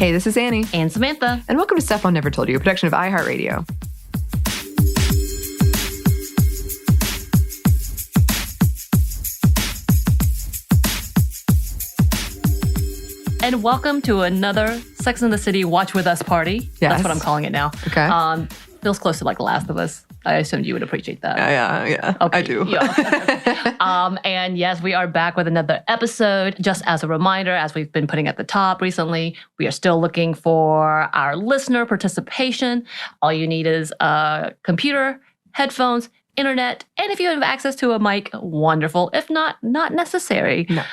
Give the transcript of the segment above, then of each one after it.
Hey, this is Anney. And Samantha. And welcome to Stuff I'll Never Told You, a production of iHeartRadio. And welcome to another Sex and the City Watch With Us party. Yes. That's what I'm calling it now. Okay. Feels close to like Last of Us. I assumed you would appreciate that. Yeah. Okay. I do. Yeah. And yes, we are back with another episode. Just as a reminder, as we've been putting at the top recently, we are still looking for our listener participation. All you need is a computer, headphones, internet, and if you have access to a mic, wonderful. If not, not necessary. No.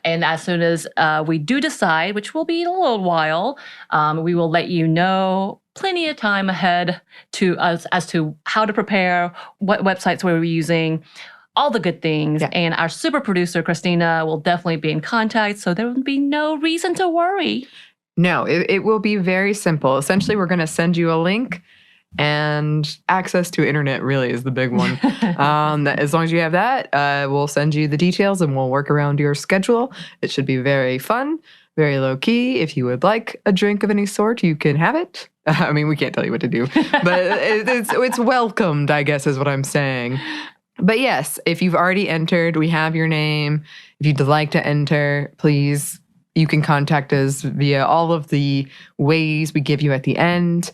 And as soon as we do decide, which will be in a little while, we will let you know plenty of time ahead to us as to how to prepare, what websites we're using, all the good things. Yeah. And our super producer, Christina, will definitely be in contact, so there will be no reason to worry. No, it will be very simple. Essentially, we're going to send you a link, and access to internet really is the big one. As long as you have that, we'll send you the details and we'll work around your schedule. It should be very fun, very low key. If you would like a drink of any sort, you can have it. I mean, we can't tell you what to do, but it's welcomed, I guess is what I'm saying. But yes, if you've already entered, we have your name. If you'd like to enter, please, you can contact us via all of the ways we give you at the end.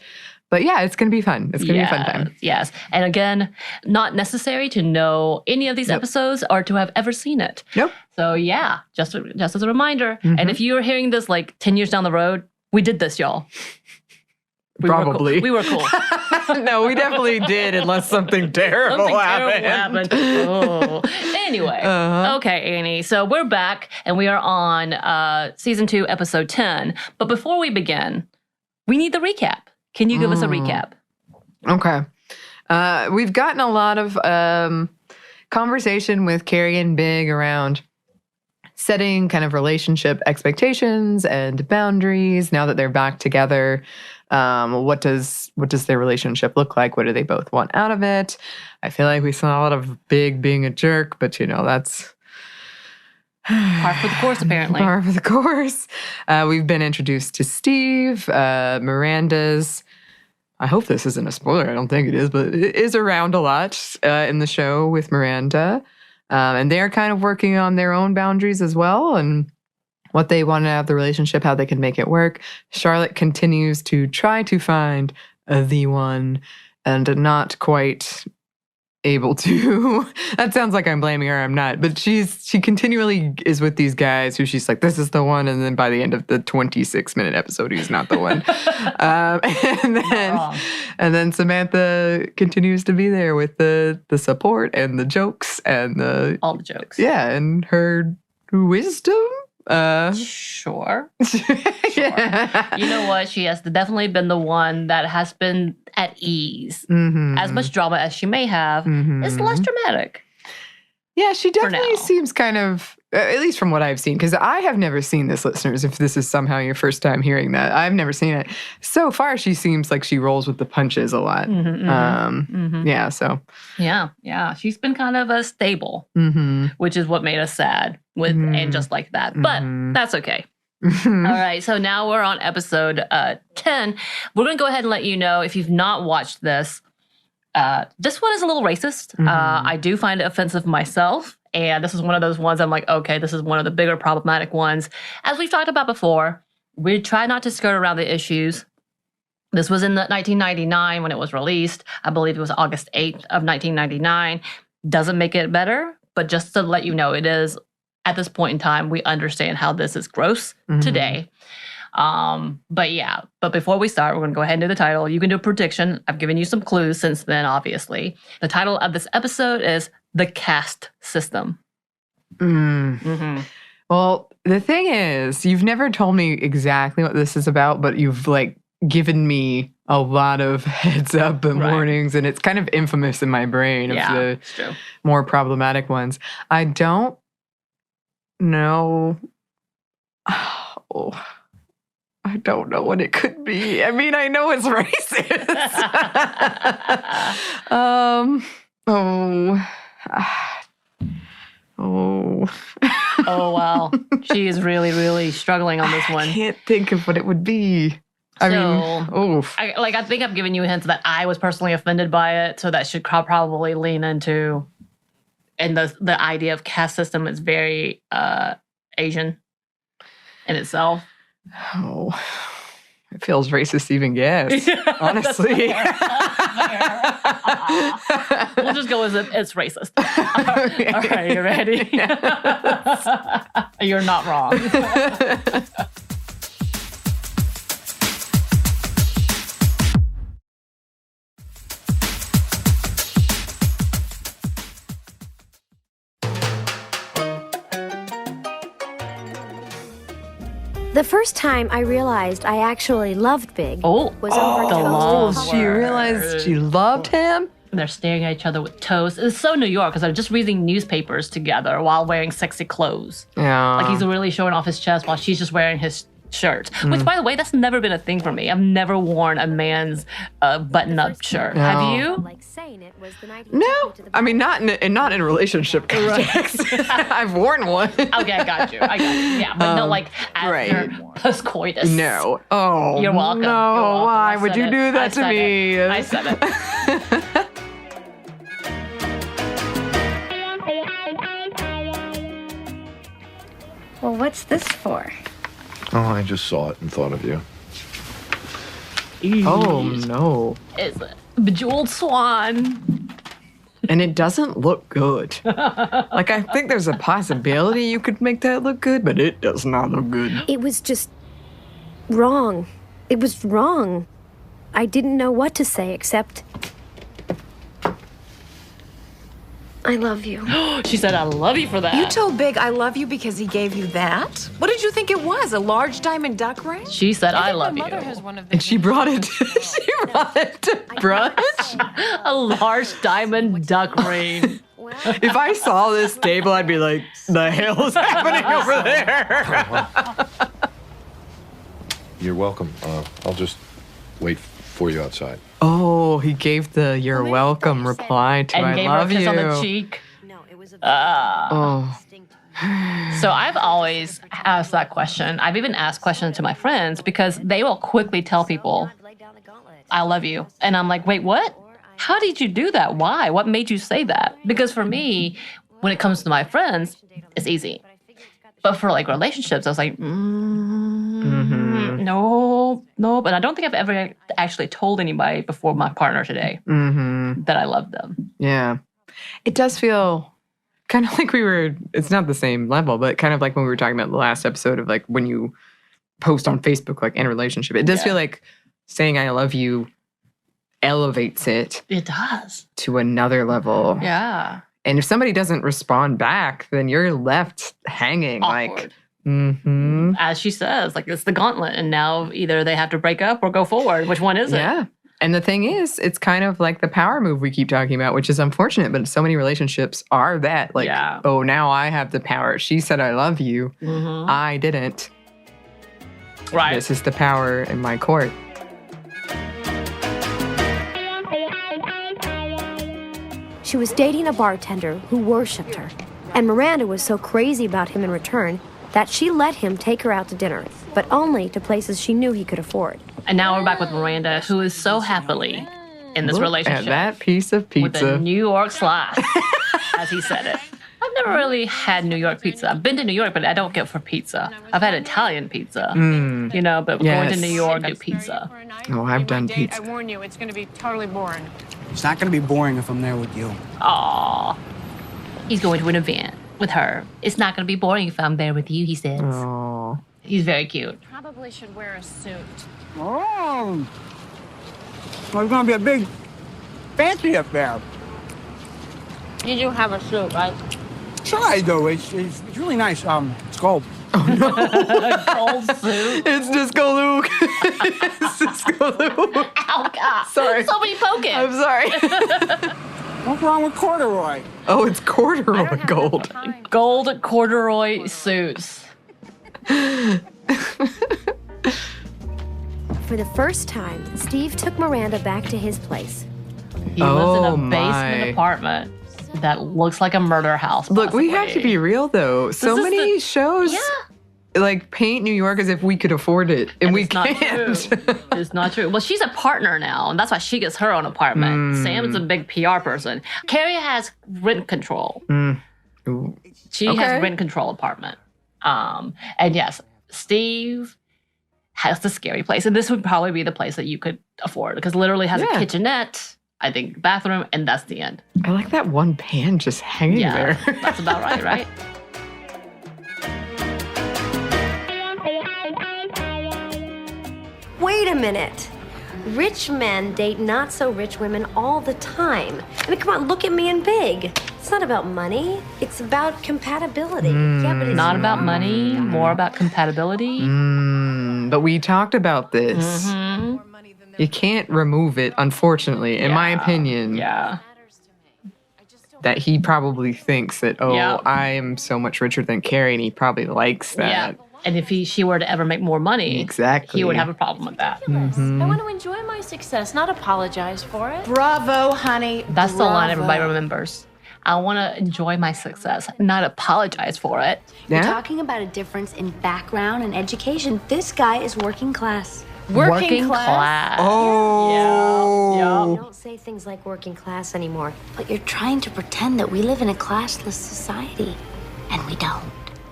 But yeah, it's going to be fun. It's going to be a fun time. Yes. And again, not necessary to know any of these episodes or to have ever seen it. Nope. So yeah, just as a reminder. Mm-hmm. And if you're hearing this like 10 years down the road, we did this, y'all. Probably. We were cool. No, we definitely did, unless something terrible happened. Oh. Anyway. Okay, Anney. So we're back and we are on season 2, episode 10. But before we begin, we need the recap. Can you give us a recap? Okay. We've gotten a lot of conversation with Carrie and Big around setting kind of relationship expectations and boundaries now that they're back together. What does their relationship look like? What do they both want out of it? I feel like we saw a lot of Big being a jerk, but that's par for the course, apparently. Par for the course. We've been introduced to Steve, Miranda's. I hope this isn't a spoiler. I don't think it is, but it is around a lot in the show with Miranda. And they're kind of working on their own boundaries as well and what they want out of the relationship, how they can make it work. Charlotte continues to try to find the one and not quite able to. That sounds like I'm blaming her. I'm not. But she continually is with these guys who she's like, this is the one. And then by the end of the 26-minute episode, he's not the one. And then Samantha continues to be there with the support and the jokes and all the jokes. Yeah, and her wisdom. Sure. Yeah. You know what? She has definitely been the one that has been at ease. Mm-hmm. As much drama as she may have, it's less dramatic. Yeah, she definitely seems kind of, at least from what I've seen, because I have never seen this, listeners, if this is somehow your first time hearing that. I've never seen it. So far, she seems like she rolls with the punches a lot. Yeah, so. Yeah. She's been kind of a stable, which is what made us sad with and just like that. But that's okay. All right, so now we're on episode 10. We're going to go ahead and let you know, if you've not watched this, this one is a little racist. I do find it offensive myself. And this is one of those ones I'm like, okay, this is one of the bigger problematic ones. As we've talked about before, we try not to skirt around the issues. This was in 1999 when it was released. I believe it was August 8th of 1999. Doesn't make it better, but just to let you know, it is, at this point in time, we understand how this is gross today. But before we start, we're going to go ahead and do the title. You can do a prediction. I've given you some clues since then, obviously. The title of this episode is The Caste System. Well, the thing is, you've never told me exactly what this is about, but you've given me a lot of heads up and warnings, and it's kind of infamous in my brain of the more problematic ones. I don't know. I don't know what it could be. I mean, I know it's racist. Oh, wow. She is really, really struggling on this one. I can't think of what it would be. I think I've given you hints that I was personally offended by it, so that should probably lean into, and the idea of caste system is very Asian in itself. Oh, it feels racist to even guess, honestly. We'll just go with it's racist. Okay. All right, you ready? Yes. You're not wrong. The first time I realized I actually loved Big was over the toast. love she realized she loved him? They're staring at each other with toast. It's so New York because they're just reading newspapers together while wearing sexy clothes. Yeah. Like he's really showing off his chest while she's just wearing his shirt. Which, by the way, that's never been a thing for me. I've never worn a man's button-up shirt. No. Have you? No, I mean not in a relationship context. I've worn one. Okay, I got you. Yeah, but no, like after post-coitus. No. Oh, you're welcome. No, you're welcome. why would you do that to me? I said it. Well, what's this for? Oh, I just saw it and thought of you. Oh no! It's a bejeweled swan. And it doesn't look good. Like, I think there's a possibility you could make that look good, but it does not look good. It was just wrong. It was wrong. I didn't know what to say except, I love you. She said, I love you for that. You told Big I love you because he gave you that? What did you think it was? A large diamond duck ring? She said, I love you. And she brought it to brunch? A large diamond duck ring. If I saw this table, I'd be like, the hell is happening over there? You're welcome. I'll just wait for you outside. Oh, he gave the "you're welcome" reply to and "I gave love her a kiss you." on the cheek. No, it was Oh. So I've always asked that question. I've even asked questions to my friends because they will quickly tell people, I love you. And I'm like, wait, what? How did you do that? Why? What made you say that? Because for me, when it comes to my friends, it's easy. But for like relationships, I was like, no. But I don't think I've ever actually told anybody before my partner today that I love them. Yeah. It does feel kind of like it's not the same level, but kind of like when we were talking about the last episode of like when you post on Facebook, like in a relationship, it does feel like saying I love you elevates it. It does. To another level. Yeah. And if somebody doesn't respond back, then you're left hanging. Awkward. Like, as she says, like it's the gauntlet. And now either they have to break up or go forward. Which one is it? Yeah. And the thing is, it's kind of like the power move we keep talking about, which is unfortunate, but so many relationships are that. Like, oh, now I have the power. She said I love you. I didn't. Right. This is the power in my court. She was dating a bartender who worshipped her, and Miranda was so crazy about him in return that she let him take her out to dinner, but only to places she knew he could afford. And now we're back with Miranda, who is so happily in this relationship. And that piece of pizza. With a New York slice, as he said it. I've never really had New York pizza. I've been to New York, but I don't get for pizza. I've had Italian pizza, you know, but going to New York, I do pizza. Oh, I've done pizza. I warn you, it's going to be totally boring. It's not going to be boring if I'm there with you. Aw. He's going to an event with her. It's not going to be boring if I'm there with you, he says. Oh. He's very cute. Probably should wear a suit. Oh. Well, it's going to be a big fancy affair. You do have a suit, right? Sure I do. It's really nice. It's gold. Gold suit. It's Disco Luke. It's Disco Luke. Oh, God. Sorry. Somebody poking. I'm sorry. What's wrong with corduroy? Oh, it's corduroy gold. Gold corduroy suits. For the first time, Steve took Miranda back to his place. He lives in a basement apartment. that looks like a murder house. Look, we have to possibly. be real though. So is many shows like paint New York as if we could afford it, and we it's not can't. true. It's not true. Well, she's a partner now, and that's why she gets her own apartment. Sam's a big PR person. Carrie has rent control. Ooh. She has rent control apartment. And yes, Steve has the scary place, and this would probably be the place that you could afford because literally has a kitchenette, I think bathroom, and that's the end. I like that one pan just hanging there. That's about right, right? Wait a minute. Rich men date not so rich women all the time. I mean, come on, look at me and Big. It's not about money. It's about compatibility. Yeah, but it's Not about money, more about compatibility. But we talked about this. You can't remove it, unfortunately, in my opinion. Yeah. That he probably thinks that, I am so much richer than Carrie, and he probably likes that. Yeah. And if she were to ever make more money, Exactly. he would have a problem with that. I want to enjoy my success, not apologize for it. Bravo, honey. That's the line Bravo. everybody remembers. I want to enjoy my success, not apologize for it. We're Yeah? talking about a difference in background and education. This guy is working class. Working class. Oh. Yeah. We don't say things like working class anymore, but you're trying to pretend that we live in a classless society, and we don't.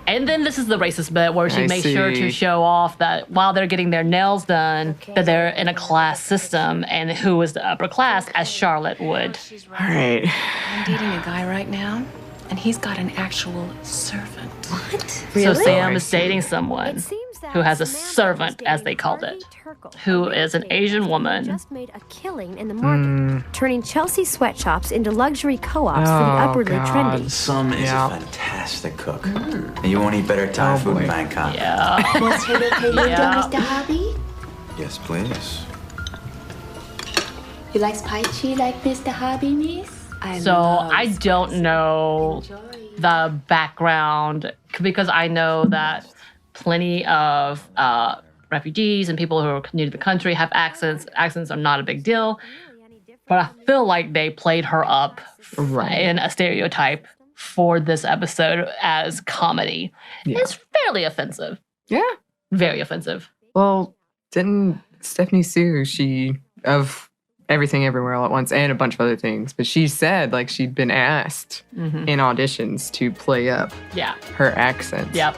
And then this is the racist bit where she I makes sure see. to show off that while they're getting their nails done, that they're in a class system and who is the upper class, as Charlotte would. All right. I'm dating a guy right now, and he's got an actual servant. What? So Sam I is see. dating someone who has a servant, as they called it, who is an Asian woman. Just made a killing in the market, turning Chelsea sweatshops into luxury co-ops for the Oh, upwardly God. trendy. Sum is Yeah. a fantastic cook. And you won't eat better Thai food in Bangkok. Yeah. Was it okay to Yeah. Mr. Harvey? Yes, please. You like spicy like Mr. Harvey, miss? So I don't know the background because I know that plenty of refugees and people who are new to the country have accents. Accents are not a big deal. But I feel like they played her up in a stereotype for this episode as comedy. Yeah. It's fairly offensive. Yeah. Very offensive. Well, didn't Stephanie Sue, she, of Everything Everywhere All at Once and a bunch of other things, but she said like she'd been asked in auditions to play up Yeah. her accents. Yep.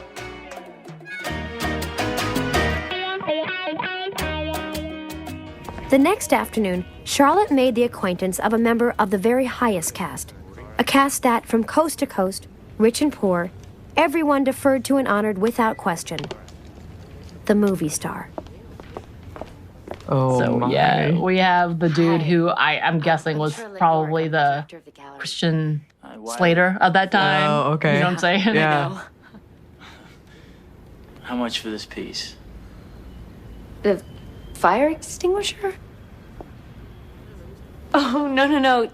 The next afternoon, Charlotte made the acquaintance of a member of the very highest caste. A caste that, from coast to coast, rich and poor, everyone deferred to and honored without question. The movie star. Oh, So my. yeah, we have the dude who I'm guessing was probably the Christian Slater of that time. Oh, okay. You know what I'm saying? Yeah. How much for this piece? The fire extinguisher? Oh, no.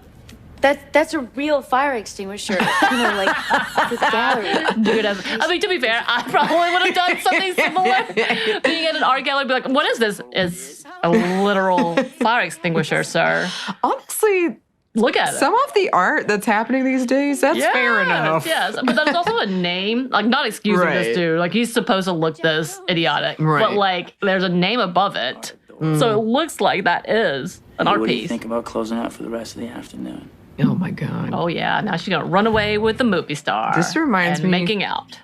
That's a real fire extinguisher. You know, like for the gallery. Dude, I mean, to be fair, I probably would have done something similar. Being at an art gallery, be like, what is this? It's a literal fire extinguisher, sir. Honestly, Look at it. some of the art that's happening these days, that's fair enough. Yes, but there's also a name, like not excusing Right. this dude. Like he's supposed to look this idiotic, Right. but like there's a name above it, so it looks like that is an art What do you piece. think about closing out for the rest of the afternoon? Oh my God. Oh yeah, now she's gonna run away with the movie star. This reminds and me- making out.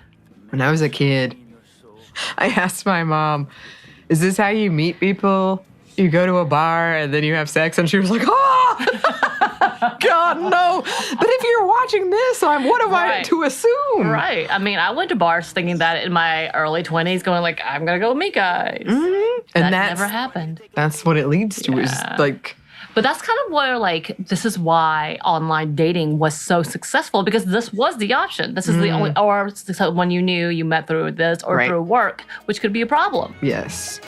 When I was a kid, I asked my mom, is this how you meet people? You go to a bar and then you have sex? And she was like, God, no. But if you're watching this, what am I Right. to assume? Right. I mean, I went to bars thinking that in my early 20s, going like, I'm gonna go meet guys. And That that's, never happened. that's what it leads to, is Yeah. like, But that's kind of where, like, this is why online dating was so successful because this was the option. This is the only, or when you knew you met through this or Right. through work, which could be a problem. yes.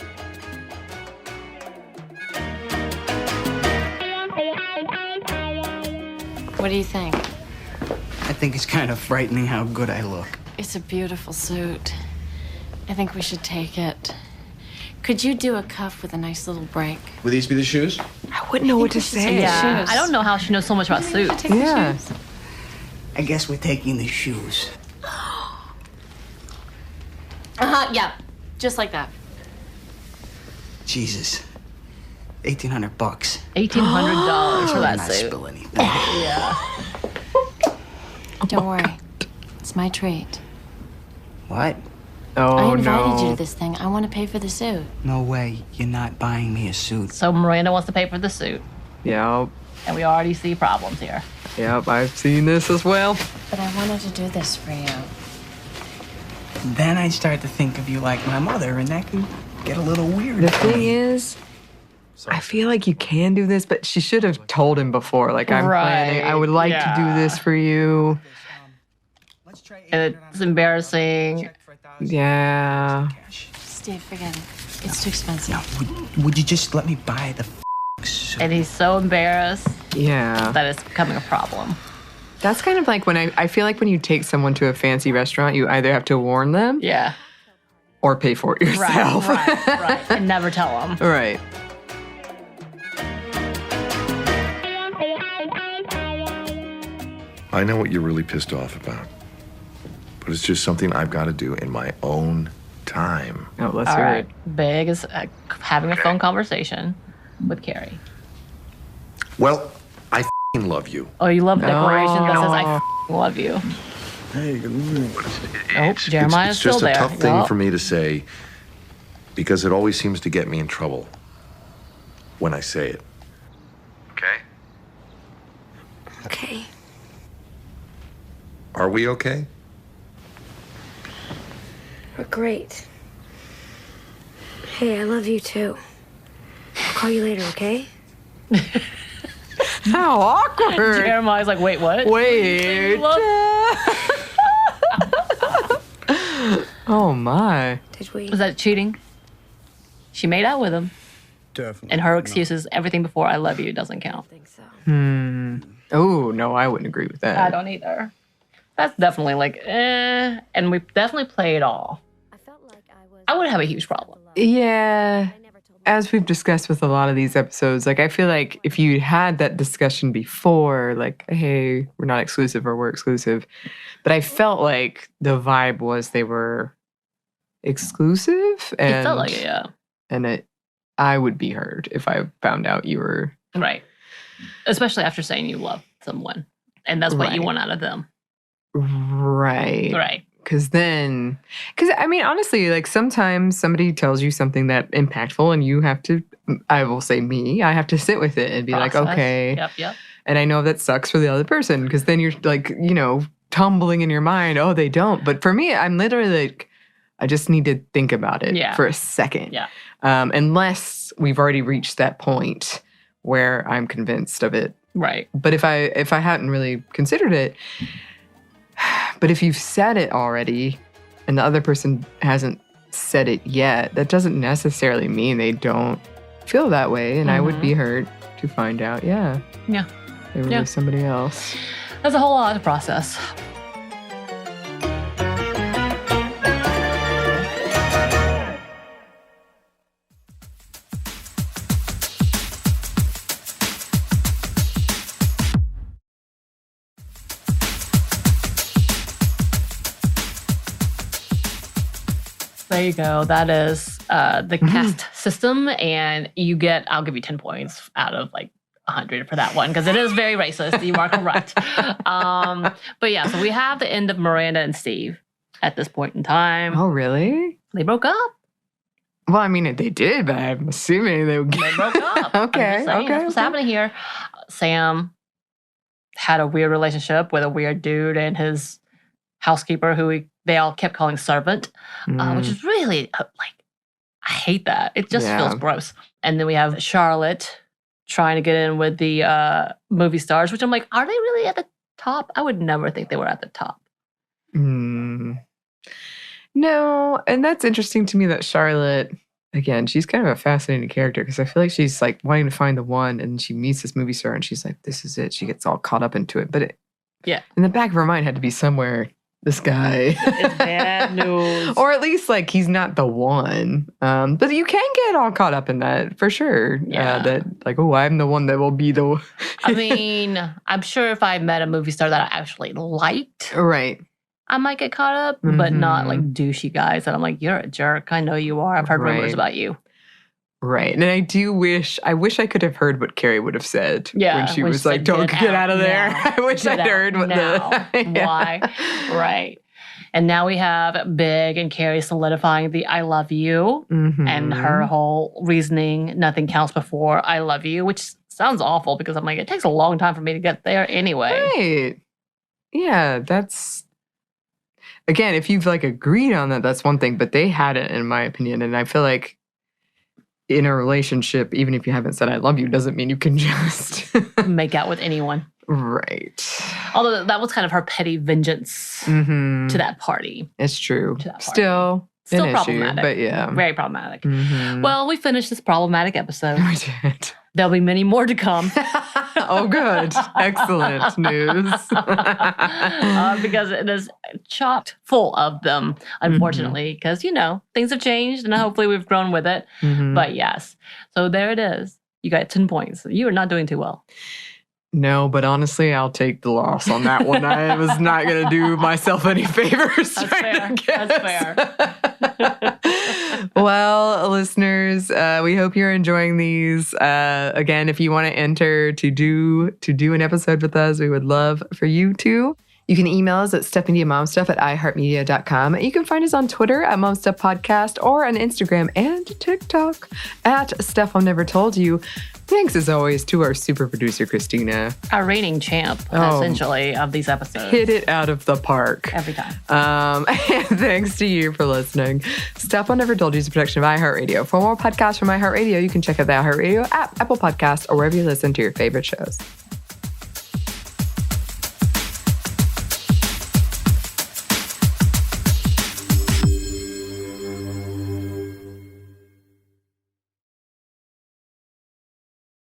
What do you think? I think it's kind of frightening how good I look. It's a beautiful suit. I think we should take it. Could you do a cuff with a nice little break? Will these be the shoes? I wouldn't know what to say. Yeah. Shoes. I don't know how she knows so much about suits. Yeah. I guess we're taking the shoes. Yeah. Just like that. Jesus. $1,800. $1,800 for that Not suit. spill anything. Yeah. Don't worry. It's my treat. What? Oh, I invited no. you to this thing. I want to pay for the suit. No way. You're not buying me a suit. So Miranda wants to pay for the suit, Yep. and we already see problems here. Yep, I've seen this as well. But I wanted to do this for you. Then I start to think of you like my mother, and that can get a little weird. The for thing me. is, I feel like you can do this, but she should have told him before. Like, I'm planning. I would like to do this for you. And it's embarrassing. Yeah. Steve, forget it. It's too expensive. Would you just let me buy the suit? And he's so embarrassed Yeah. that it's becoming a problem. That's kind of like when I feel like when you take someone to a fancy restaurant, you either have to warn them Yeah. or pay for it yourself. Right. And never tell him. Right. I know what you're really pissed off about, but it's just something I've got to do in my own time. Oh, let's All hear right. it. Big is having a phone conversation with Carrie. Well, I f***ing love you. Oh, you love the declaration that says, I Oh. f***ing love you. Hey, good morning. Oh, Jeremiah's It's just still a there. tough thing Yup. for me to say because it always seems to get me in trouble when I say it. Okay? Okay. Are we okay? We're great. Hey, I love you too. I'll call you later, okay? How awkward. Jeremiah's like, wait, what? Wait. Oh, my. Did we? Was that cheating? She made out with him. Definitely. And her excuse is everything before I love you doesn't count. I think so. Oh, no, I wouldn't agree with that. I don't either. That's definitely like, and we definitely play it all. I felt like I would have a huge problem. Yeah. As we've discussed with a lot of these episodes, like I feel like if you had that discussion before, like, hey, we're not exclusive or we're exclusive, but I felt like the vibe was they were exclusive, and It felt like it, yeah. and I would be hurt if I found out you were Right. Especially after saying you love someone. And that's what you Right. want out of them. right. Right. Because I mean, honestly, like sometimes somebody tells you something that impactful and you have to, I will say I have to sit with it and be like, Process. okay. Yep. And I know that sucks for the other person because then you're like, tumbling in your mind, oh, they don't. But for me, I'm literally like, I just need to think about it for a second. Yeah. Unless we've already reached that point where I'm convinced of it. Right. But if I hadn't really considered it, but if you've said it already and the other person hasn't said it yet, that doesn't necessarily mean they don't feel that way. And I would be hurt to find out, Yeah. they were with somebody else. That's a whole lot to process. There you go. That is the caste system. And I'll give you 10 points out of like 100 for that one because it is very racist. You are correct. But yeah, so we have the end of Miranda and Steve at this point in time. Oh, really? They broke up. Well, I mean, they did, but I'm assuming they broke up. Okay, That's what's happening here. Sam had a weird relationship with a weird dude and his housekeeper who they all kept calling servant, which is really I hate that. It just feels gross. And then we have Charlotte trying to get in with the movie stars, which I'm like, are they really at the top? I would never think they were at the top. No, and that's interesting to me that Charlotte, again, she's kind of a fascinating character because I feel like she's like wanting to find the one and she meets this movie star and she's like, this is it. She gets all caught up into it. But in the back of her mind had to be somewhere, this guy. It's bad news. Or at least, like, he's not the one. But you can get all caught up in that, for sure. Yeah. That, like, oh, I'm the one that will be the... I mean, I'm sure if I met a movie star that I actually liked, Right. I might get caught up, but not, like, douchey guys that I'm like, you're a jerk. I know you are. I've heard rumors about you. Right. And I wish I could have heard what Carrie would have said when she was like, said, don't get out of there. now. I wish I'd heard what now. Yeah. Why? Right. And now we have Big and Carrie solidifying the I love you and her whole reasoning, nothing counts before I love you, which sounds awful because I'm like, it takes a long time for me to get there anyway. Right. Yeah, that's... Again, if you've like agreed on that, that's one thing, but they hadn't, in my opinion. And I feel like in a relationship, even if you haven't said I love you, doesn't mean you can just make out with anyone. Right. Although that was kind of her petty vengeance to that party. It's true. Still an problematic. Issue, but yeah. Very problematic. Well, we finished this problematic episode. We did. There'll be many more to come. Oh, good. Excellent news. Because it is chocked full of them, unfortunately, because, you know, things have changed and hopefully we've grown with it. But yes, so there it is. You got 10 points. You are not doing too well. No, but honestly, I'll take the loss on that one. I was not going to do myself any favors. That's fair. That's fair. Well, listeners, we hope you're enjoying these. Again, if you want to enter to do an episode with us, we would love for you to. You can email us at stephandiamomstuff@iheartmedia.com. You can find us on Twitter at momstuffpodcast or on Instagram and TikTok at Stuff I've Never Told You. Thanks, as always, to our super producer, Christina. Our reigning champ, essentially, of these episodes. Hit it out of the park. Every time. And thanks to you for listening. Stuff I Never Told You is a production of iHeartRadio. For more podcasts from iHeartRadio, you can check out the iHeartRadio app, Apple Podcasts, or wherever you listen to your favorite shows.